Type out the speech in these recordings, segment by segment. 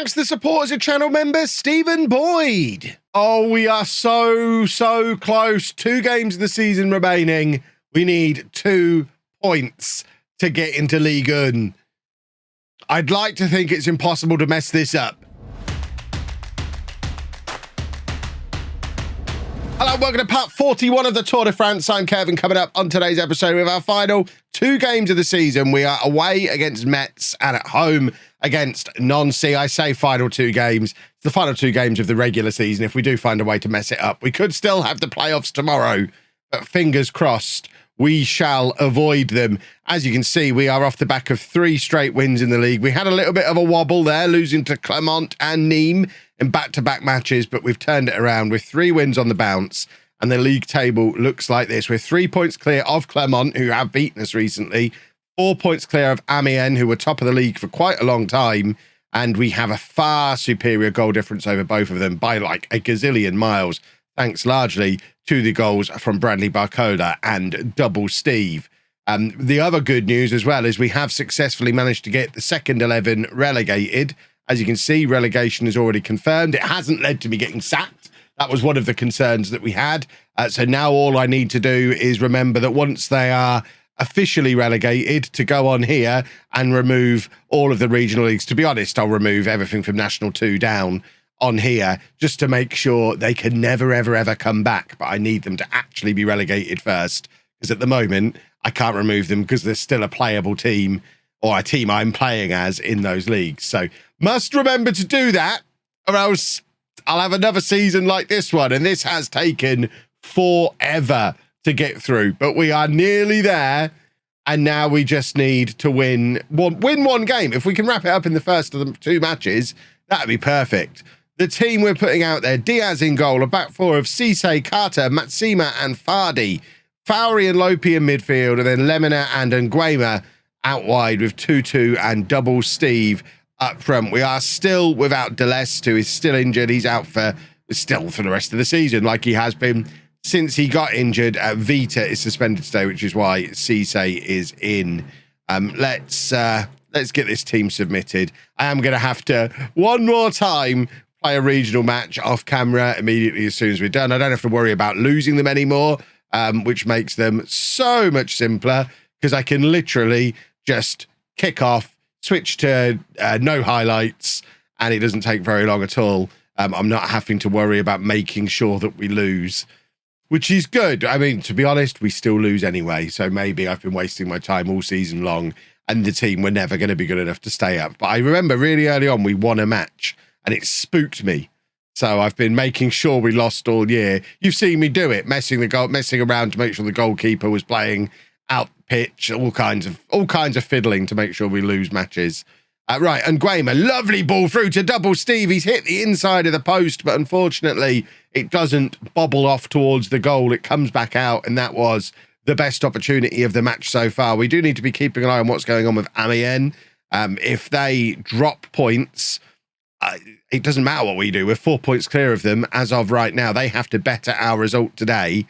Thanks to the support as a channel member, Stephen Boyd. Oh, we are so close. 2 games of the season remaining. We need 2 points to get into Ligue. I'd like to think it's impossible to mess this up. Hello, welcome to part 41 of the Tour de France. I'm Kevin. Coming up on today's episode with our final 2 games of the season. We are away against Metz and at home against Nancy. I say final 2 games. It's the final 2 games of the regular season. If we do find a way to mess it up, we could still have the playoffs tomorrow, but fingers crossed, we shall avoid them. As you can see, we are off the back of 3 straight wins in the league. We had a little bit of a wobble there, losing to Clermont and Nîmes in back-to-back matches, but we've turned it around with 3 wins on the bounce, and the league table looks like this. We're 3 points clear of Clermont, who have beaten us recently, 4 points clear of Amiens, who were top of the league for quite a long time, and we have a far superior goal difference over both of them by like a gazillion miles, thanks largely to the goals from Bradley Barcola and Double Steve. The other good news as well is we have successfully managed to get the second 11 relegated. As you can see, relegation is already confirmed. It hasn't led to me getting sacked. That was one of the concerns that we had. So now all I need to do is remember that once they are officially relegated, to go on here and remove all of the regional leagues. To be honest, I'll remove everything from National 2 down on here just to make sure they can never, ever come back. But I need them to actually be relegated first, because at the moment, I can't remove them because they're still a playable team, or a team I'm playing as in those leagues. So must remember to do that, or else I'll have another season like this one. And this has taken forever to get through, but we are nearly there. And now we just need to win one game. If we can wrap it up in the first of the 2 matches, that'd be perfect. The team we're putting out there: Diaz in goal, a back 4 of Cisse, Carter, Matsima and Fardi, Fowry and Lopi in midfield, and then Lemina and Nguema out wide with Tutu and Double Steve up front. We are still without Deleste, who is still injured. He's out for the rest of the season, like he has been since he got injured. Vita is suspended today, which is why Cisse is in. Let's get this team submitted. I am going to have to, one more time, play a regional match off camera immediately as soon as we're done. I don't have to worry about losing them anymore, which makes them so much simpler, because I can literally just kick off, switch to no highlights, and it doesn't take very long at all. I'm not having to worry about making sure that we lose, which is good. I mean, to be honest, we still lose anyway, so maybe I've been wasting my time all season long, and the team were never going to be good enough to stay up. But I remember really early on, we won a match, and it spooked me. So I've been making sure we lost all year. You've seen me do it, messing around to make sure the goalkeeper was playing out pitch, all kinds of fiddling to make sure we lose matches. Right, and Nguema, lovely ball through to Double Steve. He's hit the inside of the post, but unfortunately it doesn't bobble off towards the goal. It comes back out, and that was the best opportunity of the match so far. We do need to be keeping an eye on what's going on with Amiens. If they drop points, it doesn't matter what we do. We're 4 points clear of them as of right now. They have to better our result today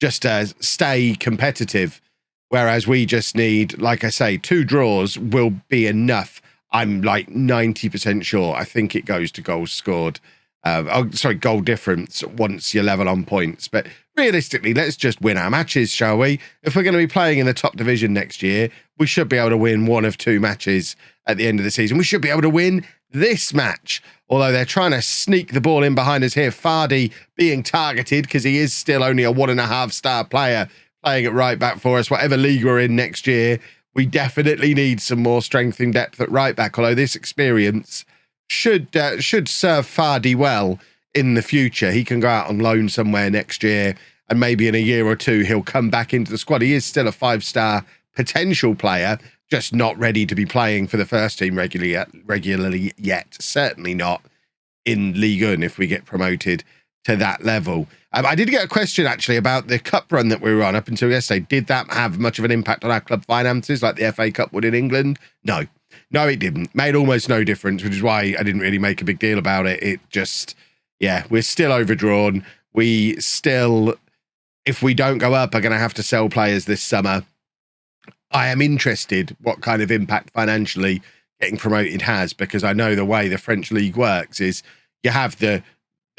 just to stay competitive. Whereas we just need, like I say, 2 draws will be enough. I'm like 90% sure. I think it goes to goals scored. Goal difference once you're level on points. But realistically, let's just win our matches, shall we? If we're going to be playing in the top division next year, we should be able to win 1 of 2 matches at the end of the season. We should be able to win this match, although they're trying to sneak the ball in behind us here. Fardi being targeted because he is still only a 1.5-star player, playing at right back for us. Whatever league we're in next year, we definitely need some more strength in depth at right back, although this experience should serve Fardi well in the future. He can go out on loan somewhere next year, and maybe in a year or 2 he'll come back into the squad. He is still a 5-star potential player, just not ready to be playing for the first team regularly yet. Certainly not in Ligue 1 if we get promoted to that level. I did get a question actually about the cup run that we were on up until yesterday. Did that have much of an impact on our club finances like the FA Cup would in England? No, it didn't. Made almost no difference, which is why I didn't really make a big deal about it. It just, yeah, we're still overdrawn. We still, if we don't go up, are going to have to sell players this summer. I am interested what kind of impact financially getting promoted has, because I know the way the French league works is you have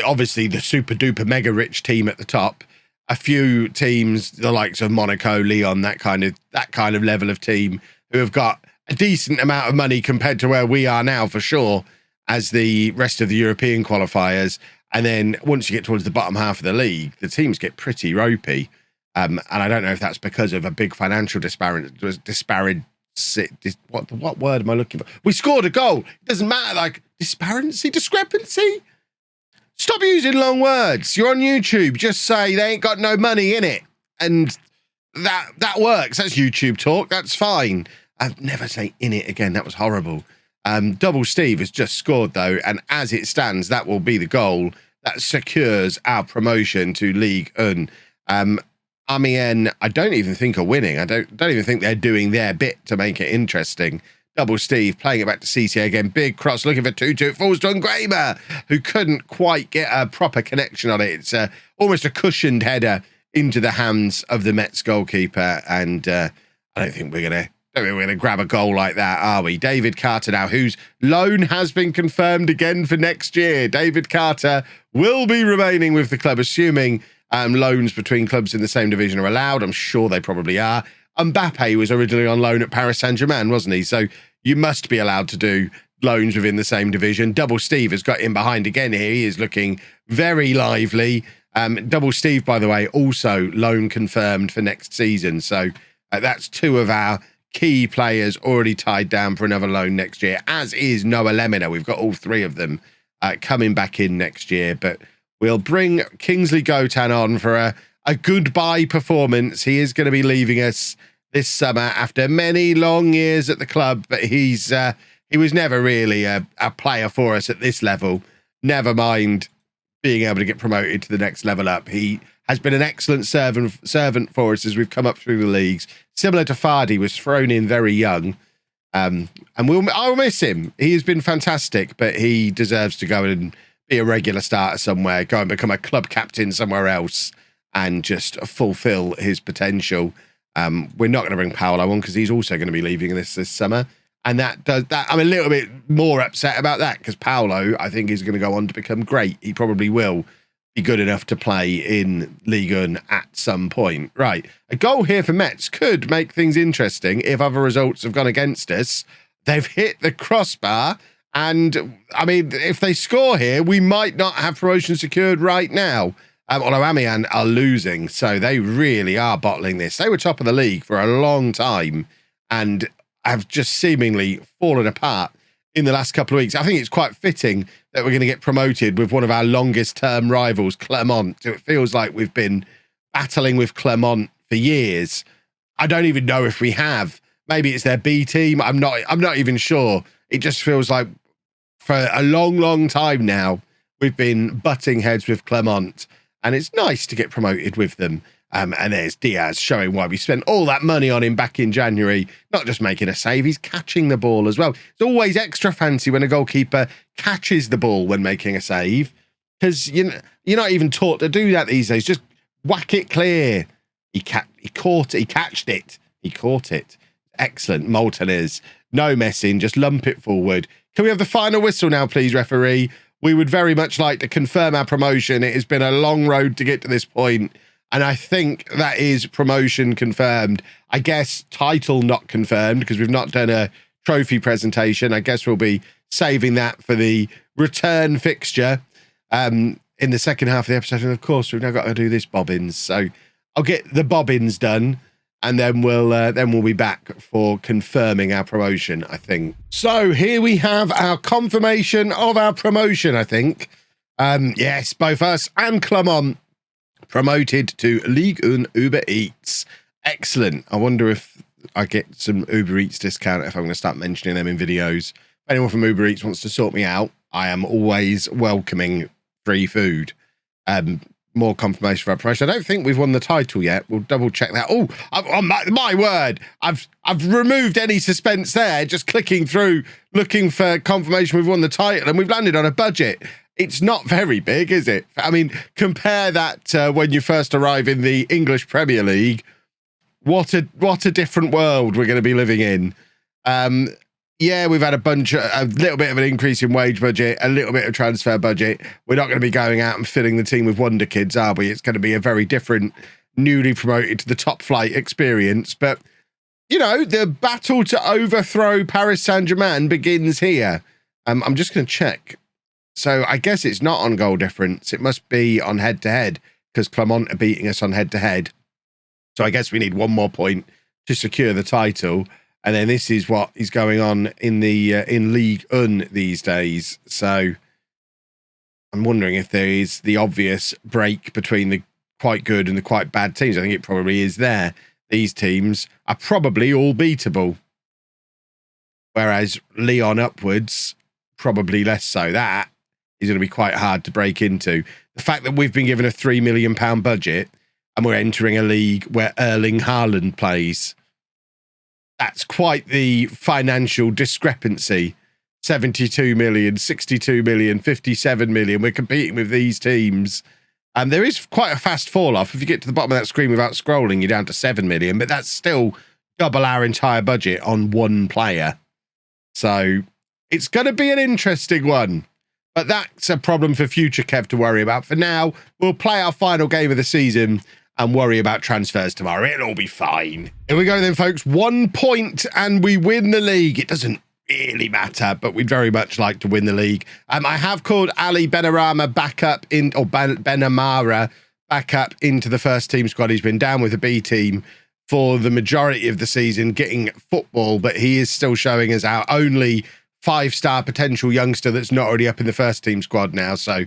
obviously the super duper mega rich team at the top, a few teams, the likes of Monaco, Lyon, that kind of level of team who have got a decent amount of money compared to where we are now, for sure, as the rest of the European qualifiers. And then once you get towards the bottom half of the league, the teams get pretty ropey. And I don't know if that's because of a big financial disparity. What word am I looking for? We scored a goal. It doesn't matter, like discrepancy. Stop using long words. You're on YouTube. Just say they ain't got no money in it. And that works. That's YouTube talk. That's fine. I'd never say in it again. That was horrible. Double Steve has just scored, though, and as it stands, that will be the goal that secures our promotion to Ligue 1. Amiens, I don't even think are winning. I don't even think they're doing their bit to make it interesting. Double Steve playing it back to CCA again. Big cross, looking for 2-2. It falls to Ungramer, who couldn't quite get a proper connection on it. It's almost a cushioned header into the hands of the Mets goalkeeper, and I don't think we're going to grab a goal like that, are we? David Carter now, whose loan has been confirmed again for next year. David Carter will be remaining with the club, assuming loans between clubs in the same division are allowed. I'm sure they probably are. Mbappe was originally on loan at Paris Saint Germain, wasn't he? So you must be allowed to do loans within the same division. Double Steve has got in behind again here. He is looking very lively. Double Steve, by the way, also loan confirmed for next season. So that's two of our key players already tied down for another loan next year, as is Noah Lemina. We've got all three of them coming back in next year, but we'll bring Kingsley Gotan on for a goodbye performance. He is going to be leaving us this summer after many long years at the club, but he was never really a player for us at this level, never mind being able to get promoted to the next level up. He has been an excellent servant for us as we've come up through the leagues. Similar to Fardy, was thrown in very young. And I'll miss him. He has been fantastic, but he deserves to go and be a regular starter somewhere, go and become a club captain somewhere else and just fulfill his potential. We're not going to bring Paolo on because he's also going to be leaving this summer. And I'm a little bit more upset about that because Paolo, I think, is going to go on to become great. He probably will be good enough to play in Ligue 1 at some point. Right. A goal here for Metz could make things interesting if other results have gone against us. They've hit the crossbar. And, I mean, if they score here, we might not have promotion secured right now. Although Amiens are losing, so they really are bottling this. They were top of the league for a long time and have just seemingly fallen apart in the last couple of weeks. I think it's quite fitting that we're going to get promoted with one of our longest term rivals, Clermont. It feels like we've been battling with Clermont for years. I don't even know if we have. Maybe it's their B team. I'm not even sure. It just feels like for a long, long time now, we've been butting heads with Clermont, and it's nice to get promoted with them. And there's Diaz showing why we spent all that money on him back in January, not just making a save, he's catching the ball as well. It's always extra fancy when a goalkeeper catches the ball when making a save, because you're not even taught to do that these days. Just whack it clear. He caught it. Excellent. Moulton is no messing, just lump it forward. Can we have the final whistle now, please, referee? We would very much like to confirm our promotion. It has been a long road to get to this point, and I think that is promotion confirmed. I guess title not confirmed because we've not done a trophy presentation. I guess we'll be saving that for the return fixture in the second half of the episode. And of course, we've now got to do this bobbins. So I'll get the bobbins done, and then we'll be back for confirming our promotion, I think. So here we have our confirmation of our promotion, I think. Yes, both us and Clermont promoted to Ligue 1 Uber Eats. Excellent. I wonder if I get some Uber Eats discount if I'm going to start mentioning them in videos. If anyone from Uber Eats wants to sort me out, I am always welcoming free food. More confirmation for our promotion. I don't think we've won the title yet. We'll double check that. Oh, my word. I've removed any suspense there, just clicking through, looking for confirmation we've won the title, and we've landed on a budget. It's not very big, is it? I mean, compare that to when you first arrive in the English Premier League. What a different world we're going to be living in. Yeah, we've had a little bit of an increase in wage budget, a little bit of transfer budget. We're not going to be going out and filling the team with wonder kids, are we? It's going to be a very different, newly promoted to the top flight experience. But, you know, the battle to overthrow Paris Saint Germain begins here. I'm just going to check. So I guess it's not on goal difference. It must be on head-to-head because Clermont are beating us on head-to-head. So I guess we need one more point to secure the title. And then this is what is going on in the in Ligue 1 these days. So I'm wondering if there is the obvious break between the quite good and the quite bad teams. I think it probably is there. These teams are probably all beatable. Whereas Lyon upwards, probably less so. That is going to be quite hard to break into. The fact that we've been given a £3 million budget and we're entering a league where Erling Haaland plays, that's quite the financial discrepancy. 72 million, 62 million, 57 million. We're competing with these teams. And there is quite a fast fall off. If you get to the bottom of that screen without scrolling, you're down to 7 million, but that's still double our entire budget on one player. So it's going to be an interesting one. But that's a problem for future Kev to worry about. For now, we'll play our final game of the season and worry about transfers tomorrow. It'll all be fine. Here we go then, folks. 1 point and we win the league. It doesn't really matter, but we'd very much like to win the league. I have called Ali Benrahma back up in, or Benamara back up into the first team squad. He's been down with the B team for the majority of the season, getting football, but he is still showing as our only 5-star potential youngster that's not already up in the first team squad now. So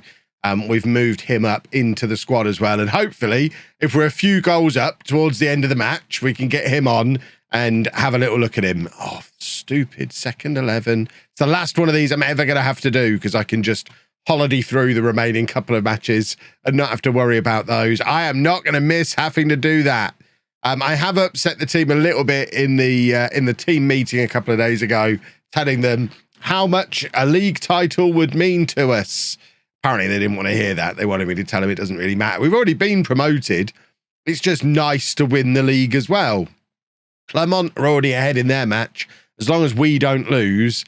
we've moved him up into the squad as well. And hopefully, if we're a few goals up towards the end of the match, we can get him on and have a little look at him. Oh, stupid. Second 11. It's the last one of these I'm ever going to have to do because I can just holiday through the remaining couple of matches and not have to worry about those. I am not going to miss having to do that. I have upset the team a little bit in the team meeting a couple of days ago, telling them how much a league title would mean to us. Apparently, they didn't want to hear that. They wanted me to tell them it doesn't really matter. We've already been promoted. It's just nice to win the league as well. Clermont are already ahead in their match. As long as we don't lose,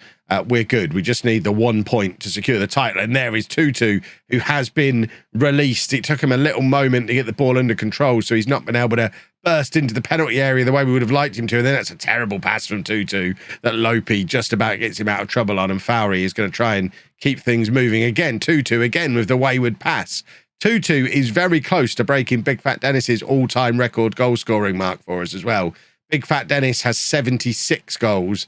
we're good. We just need the 1 point to secure the title. And there is Tutu, who has been released. It took him a little moment to get the ball under control, so he's not been able to burst into the penalty area the way we would have liked him to. And then that's a terrible pass from Tutu that Lopi just about gets him out of trouble on. And Fowry is going to try and keep things moving again. Tutu again with the wayward pass. Tutu is very close to breaking Big Fat Dennis's all-time record goal-scoring mark for us as well. Big Fat Dennis has 76 goals.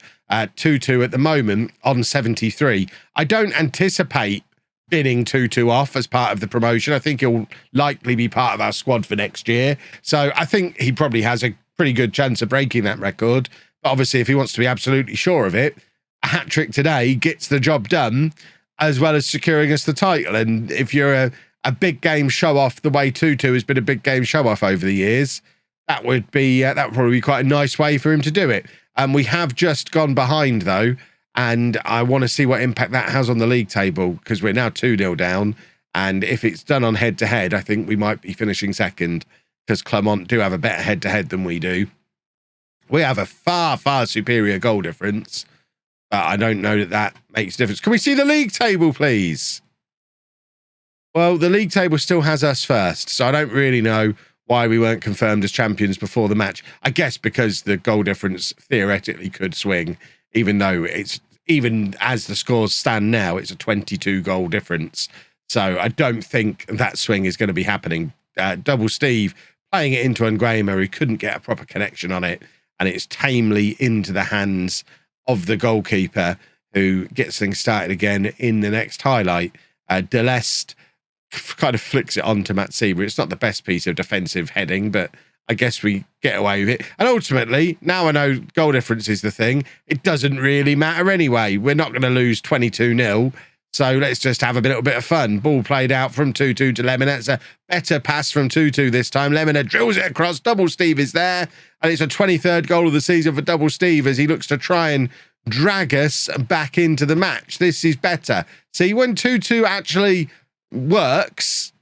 Tutu at the moment on 73. I don't anticipate binning Tutu off as part of the promotion. I think he'll likely be part of our squad for next year. So I think he probably has a pretty good chance of breaking that record. But obviously, if he wants to be absolutely sure of it, a hat-trick today gets the job done, as well as securing us the title. And if you're a big game show-off the way Tutu has been a big game show-off over the years, that would probably be quite a nice way for him to do it. We have just gone behind, though, and I want to see what impact that has on the league table, because we're now 2-0 down, and if it's done on head-to-head, I think we might be finishing second, because Clermont do have a better head-to-head than we do. We have a far, far superior goal difference, but I don't know that makes a difference. Can we see the league table, please? Well, the league table still has us first, so I don't really know why we weren't confirmed as champions before the match. I guess because the goal difference theoretically could swing, even though even as the scores stand now, it's a 22 goal difference. So I don't think that swing is going to be happening. Double Steve playing it into Nguema, who couldn't get a proper connection on it, and it's tamely into the hands of the goalkeeper, who gets things started again in the next highlight. Deleste kind of flicks it on to Matt Sieber. It's not the best piece of defensive heading, but I guess we get away with it. And ultimately, now I know goal difference is the thing, it doesn't really matter anyway. We're not going to lose 22-0, so let's just have a little bit of fun. Ball played out from Tutu to Lemon. That's a better pass from Tutu this time. Lemon drills it across. Double Steve is there, and it's a 23rd goal of the season for Double Steve as he looks to try and drag us back into the match. This is better. See, when Tutu actually works,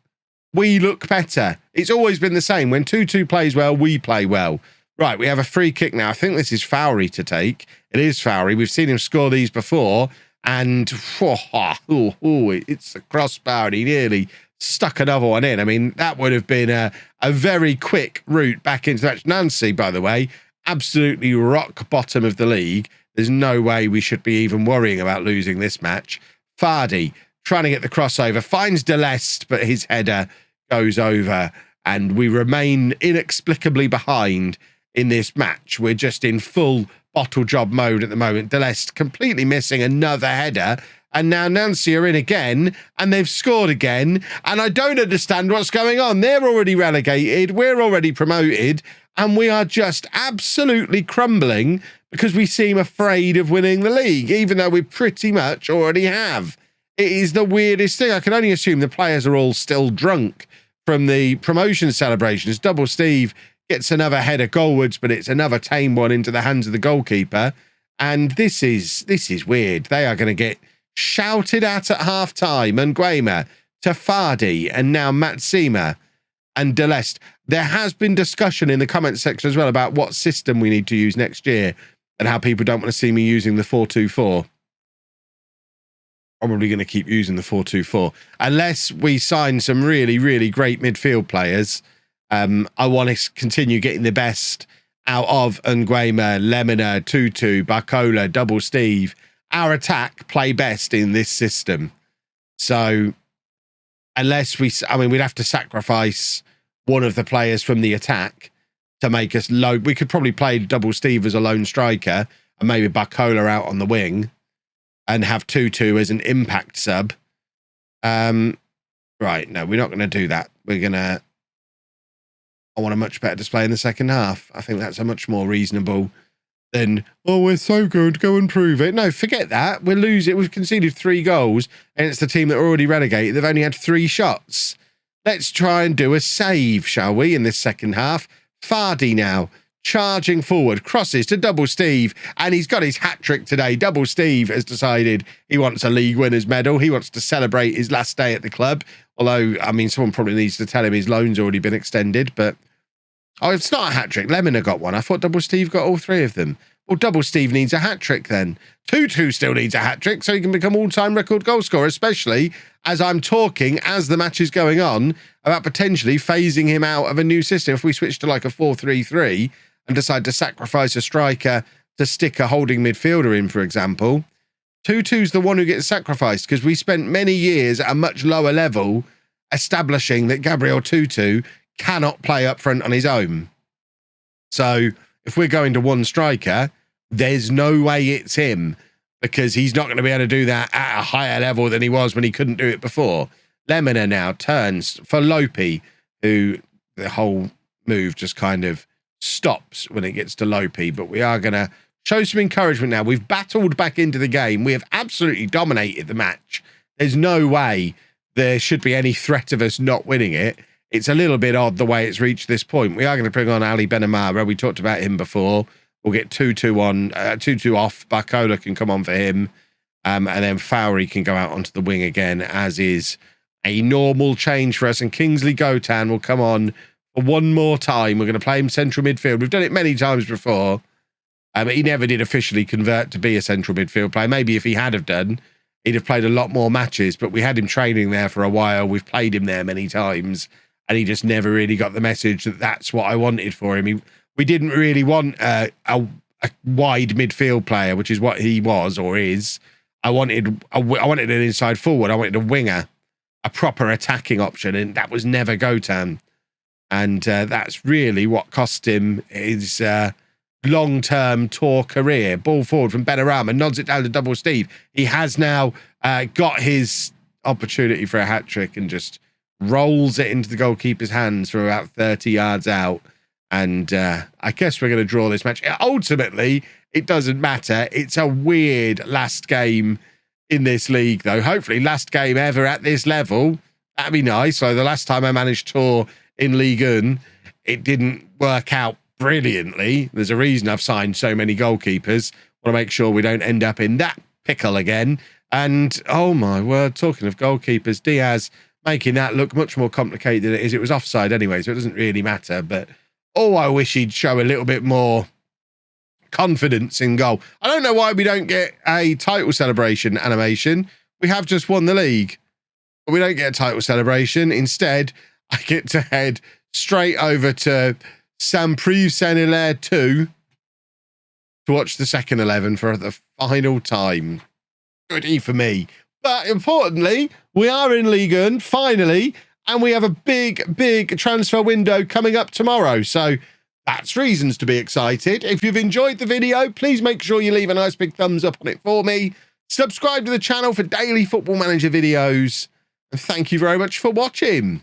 we look better. It's always been the same. When Tutu plays well, we play well. Right, we have a free kick now. I think this is Fowry to take. It is Fowry. We've seen him score these before. And it's a crossbar. And he nearly stuck another one in. I mean, that would have been a very quick route back into that. Nancy, by the way, absolutely rock bottom of the league. There's no way we should be even worrying about losing this match. Fardy trying to get the crossover, finds Deleste, but his header goes over. And we remain inexplicably behind in this match. We're just in full bottle job mode at the moment. Deleste completely missing another header. And now Nancy are in again, and they've scored again. And I don't understand what's going on. They're already relegated. We're already promoted. And we are just absolutely crumbling because we seem afraid of winning the league, even though we pretty much already have. It is the weirdest thing. I can only assume the players are all still drunk from the promotion celebrations. Double Steve gets another header goalwards, but it's another tame one into the hands of the goalkeeper. And this is weird. They are going to get shouted at half-time. Nguema to Fardy, and now Matsima and Deleste. There has been discussion in the comments section as well about what system we need to use next year and how people don't want to see me using the 4-2-4. Probably going to keep using the 4-2-4 unless we sign some really, really great midfield players. I want to continue getting the best out of Nguema, Lemina, Tutu, Barcola, Double Steve. Our attack play best in this system. So unless we'd have to sacrifice one of the players from the attack to make us low. We could probably play Double Steve as a lone striker and maybe Barcola out on the wing and have Tutu as an impact sub. Right, no, we're not going to do that. I want a much better display in the second half. I think that's a much more reasonable than, oh, we're so good, go and prove it. No, forget that. We'll lose it. We've conceded 3 goals, and it's the team that are already relegated. They've only had 3 shots. Let's try and do a save, shall we, in this second half. Fardy now, charging forward, crosses to Double Steve, and he's got his hat-trick today. Double Steve has decided he wants a league winner's medal. He wants to celebrate his last day at the club. Although, I mean, someone probably needs to tell him his loan's already been extended, but... Oh, it's not a hat-trick. Lemina got one. I thought Double Steve got all 3 of them. Well, Double Steve needs a hat-trick then. Tutu still needs a hat-trick so he can become all-time record goal scorer, especially as I'm talking, as the match is going on, about potentially phasing him out of a new system. If we switch to like a 4-3-3 and decide to sacrifice a striker to stick a holding midfielder in, for example, Tutu's the one who gets sacrificed because we spent many years at a much lower level establishing that Gabriel Tutu cannot play up front on his own. So if we're going to one striker, there's no way it's him because he's not going to be able to do that at a higher level than he was when he couldn't do it before. Lemina now turns for Lopi, who the whole move just kind of stops when it gets to Lopi, but we are going to show some encouragement now. We've battled back into the game. We have absolutely dominated the match. There's no way there should be any threat of us not winning it. It's a little bit odd the way it's reached this point. We are going to bring on Ali Benamara. We talked about him before. We'll get 2-2 on, 2-2 off. Barcola can come on for him. And then Fowry can go out onto the wing again, as is a normal change for us. And Kingsley Gotan will come on for one more time. We're going to play him central midfield. We've done it many times before. He never did officially convert to be a central midfield player. Maybe if he had have done, he'd have played a lot more matches. But we had him training there for a while. We've played him there many times. And he just never really got the message that that's what I wanted for him. We didn't really want a wide midfield player, which is what he was or is. I wanted an inside forward. I wanted a winger, a proper attacking option, and that was never Gotan. And that's really what cost him his long-term tour career. Ball forward from Benarama, nods it down to Double Steve. He has now got his opportunity for a hat-trick and just rolls it into the goalkeeper's hands from about 30 yards out. And I guess we're going to draw this match. Ultimately, it doesn't matter. It's a weird last game in this league, though. Hopefully, last game ever at this level. That'd be nice. So the last time I managed tour in Ligue 1, it didn't work out brilliantly. There's a reason I've signed so many goalkeepers. Want to make sure we don't end up in that pickle again. And, oh my word, talking of goalkeepers, Diaz making that look much more complicated than it is. It was offside anyway, so it doesn't really matter. But Oh, I wish he'd show a little bit more confidence in goal. I don't know why we don't get a title celebration animation. We have just won the league, but we don't get a title celebration. Instead, I get to head straight over to Saint-Prive Saint-Hilaire 2 to watch the second 11 for the final time. Goodie for me. But importantly, we are in Ligue 1 finally, and we have a big transfer window coming up tomorrow. So that's reasons to be excited. If you've enjoyed the video, please make sure you leave a nice big thumbs up on it for me. Subscribe to the channel for daily Football Manager videos. And thank you very much for watching.